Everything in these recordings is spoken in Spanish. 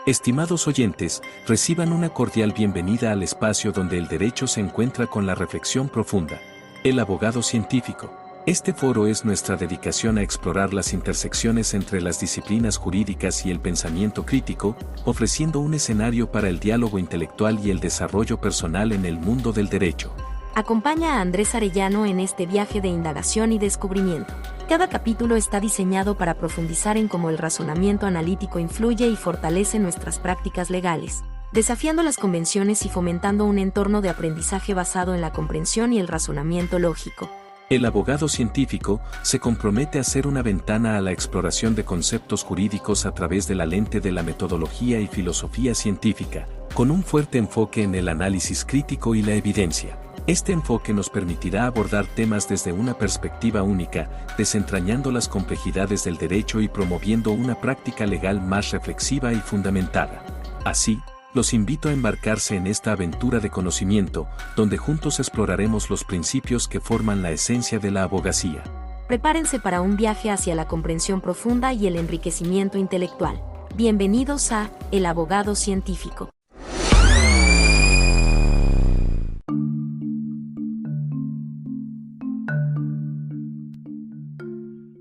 Estimados oyentes, reciban una cordial bienvenida al espacio donde el derecho se encuentra con la reflexión profunda. El abogado científico. Este foro es nuestra dedicación a explorar las intersecciones entre las disciplinas jurídicas y el pensamiento crítico, ofreciendo un escenario para el diálogo intelectual y el desarrollo personal en el mundo del derecho. Acompaña a Andrés Arellano en este viaje de indagación y descubrimiento. Cada capítulo está diseñado para profundizar en cómo el razonamiento analítico influye y fortalece nuestras prácticas legales, desafiando las convenciones y fomentando un entorno de aprendizaje basado en la comprensión y el razonamiento lógico. El abogado científico se compromete a ser una ventana a la exploración de conceptos jurídicos a través de la lente de la metodología y filosofía científica, con un fuerte enfoque en el análisis crítico y la evidencia. Este enfoque nos permitirá abordar temas desde una perspectiva única, desentrañando las complejidades del derecho y promoviendo una práctica legal más reflexiva y fundamentada. Así, los invito a embarcarse en esta aventura de conocimiento, donde juntos exploraremos los principios que forman la esencia de la abogacía. Prepárense para un viaje hacia la comprensión profunda y el enriquecimiento intelectual. Bienvenidos a El Abogado Científico.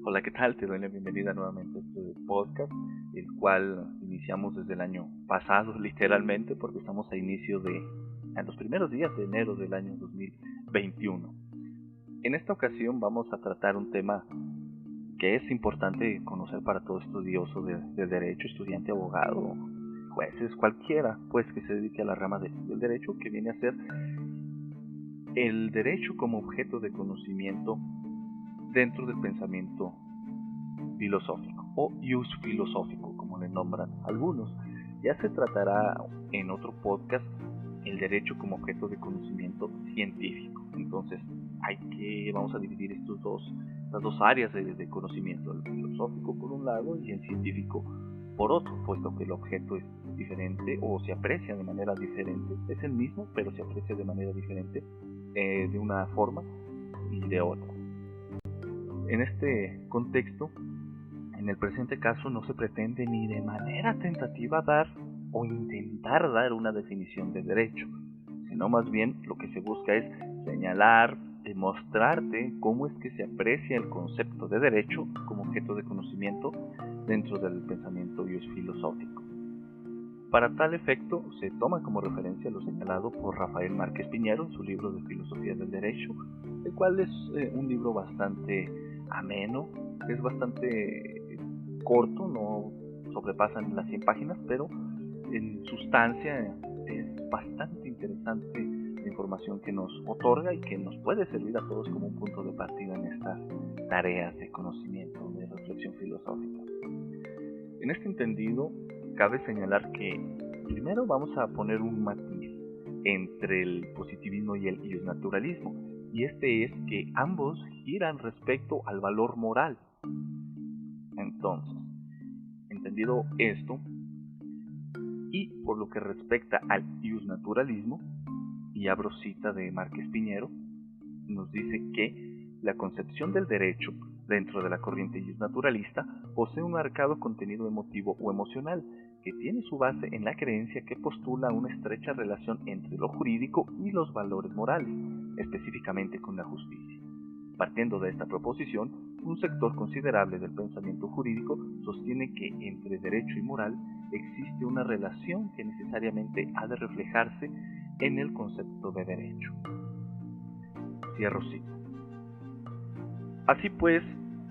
Hola, ¿qué tal? Te doy la bienvenida nuevamente a este podcast, el cual iniciamos desde el año pasado, literalmente, porque estamos en los primeros días de enero del año 2021. En esta ocasión vamos a tratar un tema que es importante conocer para todo estudioso de derecho, estudiante, abogado, jueces, cualquiera pues que se dedique a la rama del derecho, que viene a ser el derecho como objeto de conocimiento dentro del pensamiento filosófico o ius filosófico, como le nombran algunos. Ya se tratará en otro podcast el derecho como objeto de conocimiento científico. Entonces vamos a dividir estas dos áreas de conocimiento, el filosófico por un lado y el científico por otro, puesto que el objeto es diferente o se aprecia de manera diferente. Es el mismo, pero se aprecia de manera diferente, de una forma y de otra. En este contexto, en el presente caso, no se pretende ni de manera tentativa dar o intentar dar una definición de derecho, sino más bien lo que se busca es señalar, demostrarte cómo es que se aprecia el concepto de derecho como objeto de conocimiento dentro del pensamiento filosófico. Para tal efecto, se toma como referencia lo señalado por Rafael Márquez Piñero en su libro de Filosofía del Derecho, el cual es un libro bastante ameno, es bastante corto, no sobrepasan las 100 páginas, pero en sustancia es bastante interesante la información que nos otorga y que nos puede servir a todos como un punto de partida en estas tareas de conocimiento, de reflexión filosófica. En este entendido, cabe señalar que primero vamos a poner un matiz entre el positivismo y el iusnaturalismo, y este es que ambos giran respecto al valor moral. Entonces, entendido esto, y por lo que respecta al iusnaturalismo, y abro cita de Márquez Piñero, nos dice que la concepción del derecho dentro de la corriente iusnaturalista posee un marcado contenido emotivo o emocional que tiene su base en la creencia que postula una estrecha relación entre lo jurídico y los valores morales, específicamente con la justicia. Partiendo de esta proposición, un sector considerable del pensamiento jurídico sostiene que entre derecho y moral existe una relación que necesariamente ha de reflejarse en el concepto de derecho. Cierro cita. Así pues,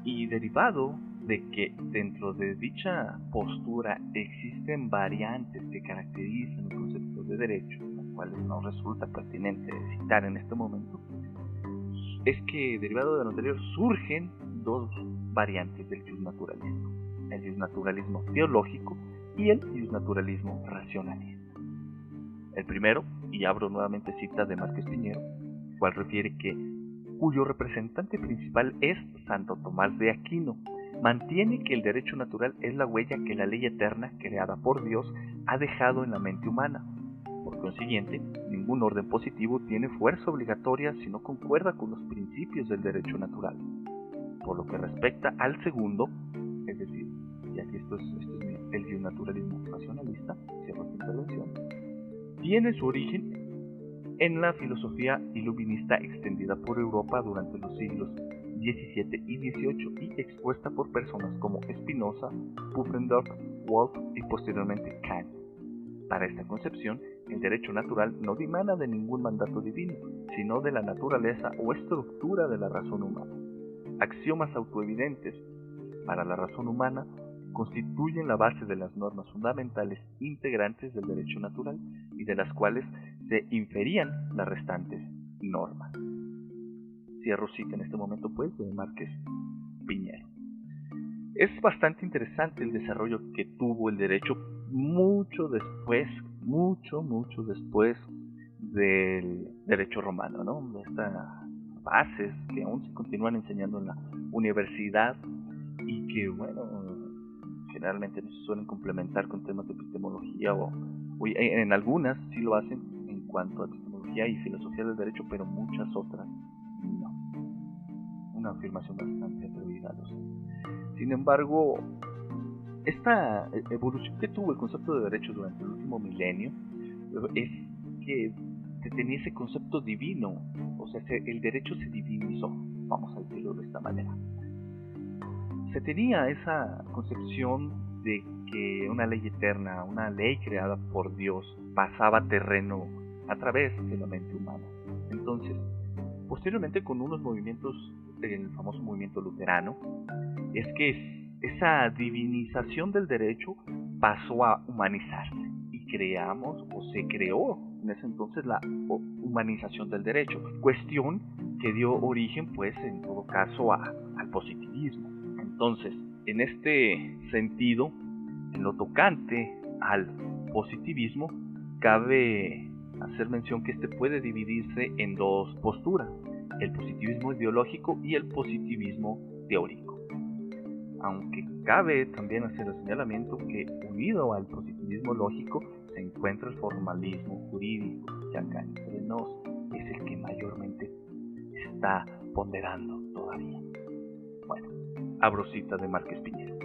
y derivado de que dentro de dicha postura existen variantes que caracterizan el concepto de derecho, las cuales no resulta pertinente citar en este momento, es que derivado de lo anterior surgen dos variantes del iusnaturalismo: el iusnaturalismo teológico y el iusnaturalismo racionalista. El primero, y abro nuevamente cita de Márquez Piñero, cual refiere que cuyo representante principal es Santo Tomás de Aquino, mantiene que el derecho natural es la huella que la ley eterna, creada por Dios, ha dejado en la mente humana. Por consiguiente, ningún orden positivo tiene fuerza obligatoria si no concuerda con los principios del derecho natural. Por lo que respecta al segundo, es decir, y aquí esto es el iusnaturalismo racionalista, tiene su origen en la filosofía iluminista extendida por Europa durante los siglos XVII y XVIII y expuesta por personas como Spinoza, Pufendorf, Wolff y posteriormente Kant. Para esta concepción, el derecho natural no dimana de ningún mandato divino, sino de la naturaleza o estructura de la razón humana. Axiomas autoevidentes para la razón humana constituyen la base de las normas fundamentales integrantes del derecho natural y de las cuales se inferían las restantes normas. Cierro cita en este momento pues de Márquez Piñero. Es bastante interesante el desarrollo que tuvo el derecho mucho después del derecho romano, ¿no? De estas bases que aún se continúan enseñando en la universidad y que, bueno, generalmente no se suelen complementar con temas de epistemología o en algunas sí lo hacen en cuanto a epistemología y filosofía del derecho, pero muchas otras no. Una afirmación bastante atrevida, lo sé. Sin embargo, esta evolución que tuvo el concepto de derecho durante el último milenio es que se tenía ese concepto divino, o sea, el derecho se divinizó, vamos a decirlo de esta manera. Se tenía esa concepción de que una ley eterna, una ley creada por Dios, pasaba terreno a través de la mente humana. Entonces, posteriormente con unos movimientos, el famoso movimiento luterano, es que esa divinización del derecho pasó a humanizarse y se creó en ese entonces la humanización del derecho, cuestión que dio origen pues en todo caso al positivismo. Entonces, en este sentido, en lo tocante al positivismo, cabe hacer mención que este puede dividirse en dos posturas, el positivismo ideológico y el positivismo teórico. Aunque cabe también hacer el señalamiento que unido al positivismo lógico se encuentra el formalismo jurídico, que acá entre nos es el que mayormente está ponderando todavía. Bueno, abro cita de Márquez Piñero.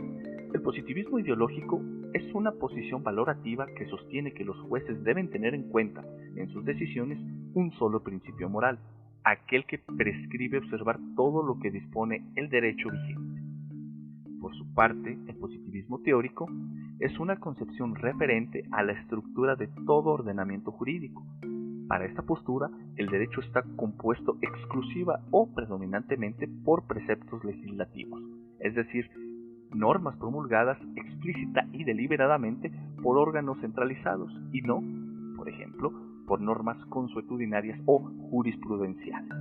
El positivismo ideológico es una posición valorativa que sostiene que los jueces deben tener en cuenta en sus decisiones un solo principio moral, aquel que prescribe observar todo lo que dispone el derecho vigente. Por su parte, el positivismo teórico es una concepción referente a la estructura de todo ordenamiento jurídico. Para esta postura, el derecho está compuesto exclusiva o predominantemente por preceptos legislativos, es decir, normas promulgadas explícita y deliberadamente por órganos centralizados y no, por ejemplo, por normas consuetudinarias o jurisprudenciales.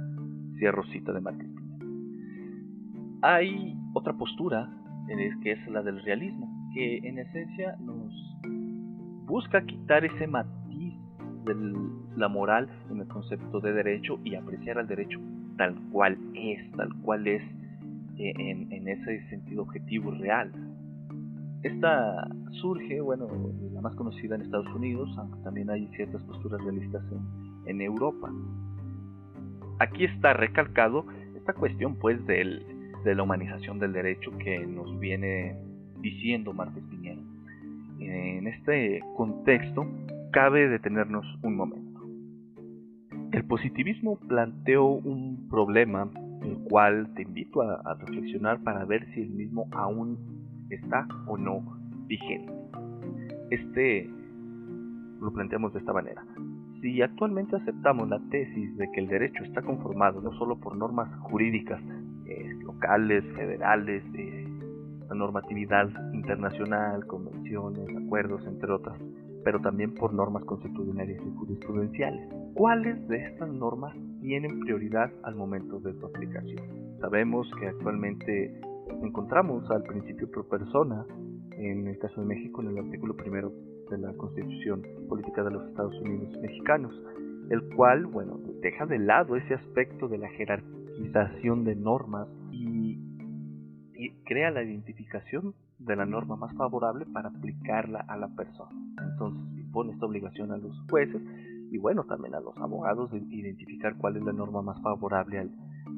Cierro cita de Márquez Piñero. Hay otra postura, que es la del realismo, que en esencia nos busca quitar ese matiz de la moral en el concepto de derecho y apreciar al derecho tal cual es en ese sentido objetivo y real. Esta surge, la más conocida en Estados Unidos, aunque también hay ciertas posturas realistas en Europa. Aquí está recalcado esta cuestión pues de la humanización del derecho que nos viene diciendo Márquez Piñero. En este contexto cabe detenernos un momento. El positivismo planteó un problema el cual te invito a reflexionar para ver si el mismo aún está o no vigente. Lo planteamos de esta manera. Si actualmente aceptamos la tesis de que el derecho está conformado no solo por normas jurídicas locales, federales, la normatividad internacional, convenciones, acuerdos, entre otras, pero también por normas consuetudinarias y jurisprudenciales, ¿cuáles de estas normas tienen prioridad al momento de su aplicación? Sabemos que actualmente encontramos al principio pro persona, en el caso de México, en el artículo 1 de la Constitución Política de los Estados Unidos Mexicanos, el cual, deja de lado ese aspecto de la jerarquización de normas y crea la identificación de la norma más favorable para aplicarla a la persona. Entonces impone esta obligación a los jueces y también a los abogados de identificar cuál es la norma más favorable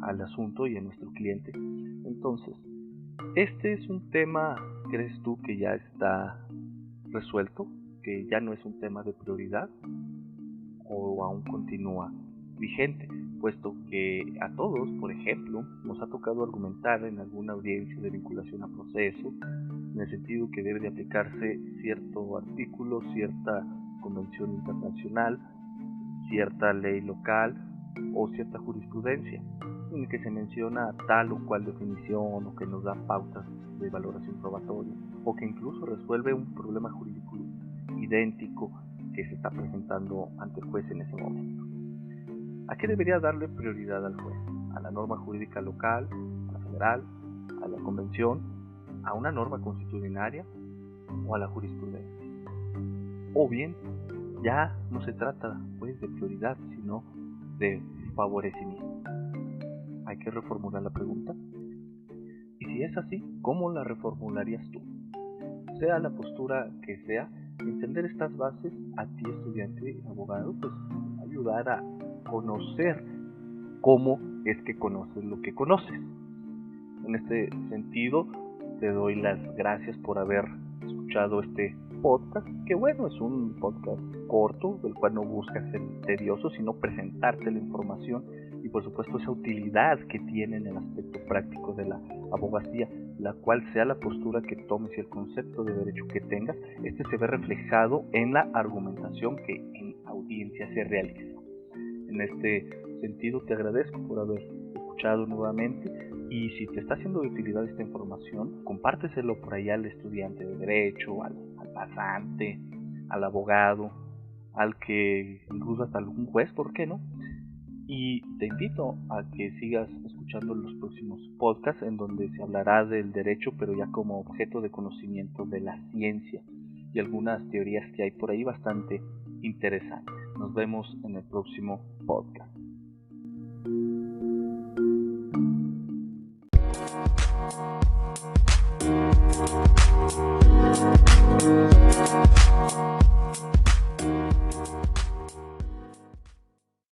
al asunto y a nuestro cliente. Entonces, este es un tema, ¿crees tú que ya está resuelto? ¿Que ya no es un tema de prioridad? o aún continúa vigente, puesto que a todos, por ejemplo, nos ha tocado argumentar en alguna audiencia de vinculación a proceso, en el sentido que debe de aplicarse cierto artículo, cierta convención internacional, cierta ley local o cierta jurisprudencia, en el que se menciona tal o cual definición o que nos da pautas de valoración probatoria o que incluso resuelve un problema jurídico idéntico que se está presentando ante el juez en ese momento. ¿A qué debería darle prioridad al juez? ¿A la norma jurídica local, a la federal, a la convención, a una norma constitucionaria o a la jurisprudencia? O bien, ya no se trata pues de prioridad, sino de favorecimiento. Hay que reformular la pregunta. Y si es así, ¿cómo la reformularías tú? Sea la postura que sea, entender estas bases a ti, estudiante, abogado, pues ayudar a conocer cómo es que conoces lo que conoces. En este sentido, te doy las gracias por haber escuchado este podcast, que bueno, es un podcast corto, del cual no busca ser tedioso, sino presentarte la información y por supuesto esa utilidad que tiene en el aspecto práctico de la abogacía, la cual sea la postura que tomes y el concepto de derecho que tengas, este se ve reflejado en la argumentación que en audiencia se realiza. En este sentido te agradezco por haber escuchado nuevamente y si te está siendo de utilidad esta información, compárteselo por allá al estudiante de derecho, al pasante, al abogado, al que incluso hasta algún juez, ¿por qué no? Y te invito a que sigas escuchando los próximos podcasts en donde se hablará del derecho, pero ya como objeto de conocimiento de la ciencia y algunas teorías que hay por ahí bastante interesantes. Nos vemos en el próximo podcast.